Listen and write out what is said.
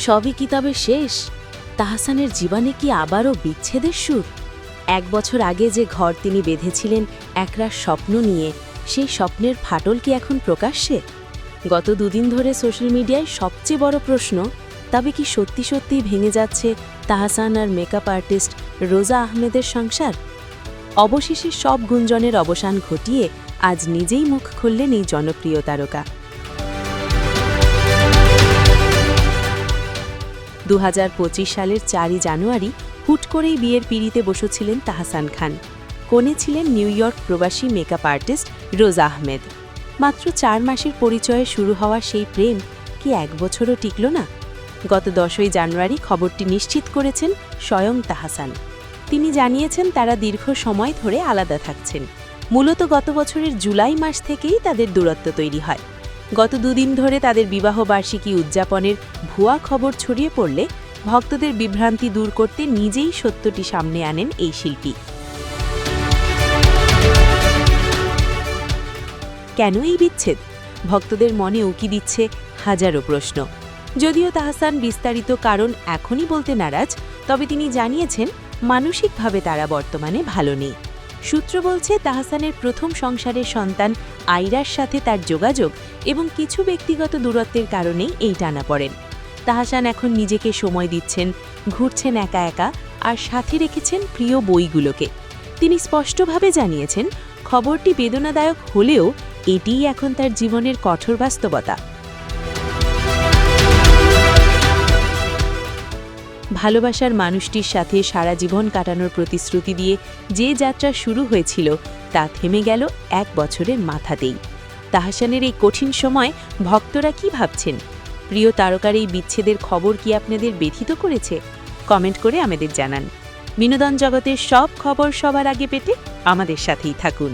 সবই কি তবে শেষ? তাহসানের জীবনে কি আবারও বিচ্ছেদের সুর? 1 বছর আগে যে ঘর তিনি বেঁধেছিলেন একরাশ স্বপ্ন নিয়ে, সেই স্বপ্নের ফাটল কি এখন প্রকাশ্যে? গত দুদিন ধরে সোশ্যাল মিডিয়ায় সবচেয়ে বড় প্রশ্ন, তবে কি সত্যি সত্যিই ভেঙে যাচ্ছে তাহসান আর মেকআপ আর্টিস্ট রোজা আহমেদের সংসার? অবশেষে সব গুঞ্জনের অবসান ঘটিয়ে আজ নিজেই মুখ খুললেন এই জনপ্রিয় তারকা। 2025 সালের 4 জানুয়ারি হুট করেই বিয়ের পিঁড়িতে বসেছিলেন তাহসান খান। কোণে ছিলেন নিউ ইয়র্ক প্রবাসী মেকআপ আর্টিস্ট রোজা আহমেদ। মাত্র 4 মাসের পরিচয়ে শুরু হওয়া সেই প্রেম কি 1 বছরও টিকল না? গত 10 জানুয়ারি খবরটি নিশ্চিত করেছেন স্বয়ং তাহসান। তিনি জানিয়েছেন তারা দীর্ঘ সময় ধরে আলাদা থাকছেন। মূলত গত বছরের জুলাই মাস থেকেই তাদের দূরত্ব তৈরি হয়। গত দুদিন ধরে তাদের বিবাহবার্ষিকী উদযাপনের ভুয়া খবর ছড়িয়ে পড়লে ভক্তদের বিভ্রান্তি দূর করতে নিজেই সত্যটি সামনে আনেন এই শিল্পী। কেন এই বিচ্ছেদ? ভক্তদের মনে উকি দিচ্ছে হাজারো প্রশ্ন। যদিও তাহসান বিস্তারিত কারণ এখনই বলতে নারাজ, তবে তিনি জানিয়েছেন মানসিকভাবে তারা বর্তমানে ভালো নেই। সূত্র বলছে তাহসানের প্রথম সংসারের সন্তান আইরার সাথে তার যোগাযোগ এবং কিছু ব্যক্তিগত দূরত্বের কারণেই এই টানাপড়েন। তাহসান এখন নিজেকে সময় দিচ্ছেন, ঘুরছেন একা একা, আর সাথে রেখেছেন প্রিয় বইগুলোকে। তিনি স্পষ্টভাবে জানিয়েছেন খবরটি বেদনাদায়ক হলেও এটিই এখন তার জীবনের কঠোর বাস্তবতা। ভালোবাসার মানুষটির সাথে সারা জীবন কাটানোর প্রতিশ্রুতি দিয়ে যে যাত্রা শুরু হয়েছিল তা থেমে গেল 1 বছরের মাথাতেই। তাহসানের এই কঠিন সময় ভক্তরা কি ভাবছেন? প্রিয় তারকার এই বিচ্ছেদের খবর কি আপনাদের ব্যথিত করেছে? কমেন্ট করে আমাদের জানান। বিনোদন জগতের সব খবর সবার আগে পেতে আমাদের সাথেই থাকুন।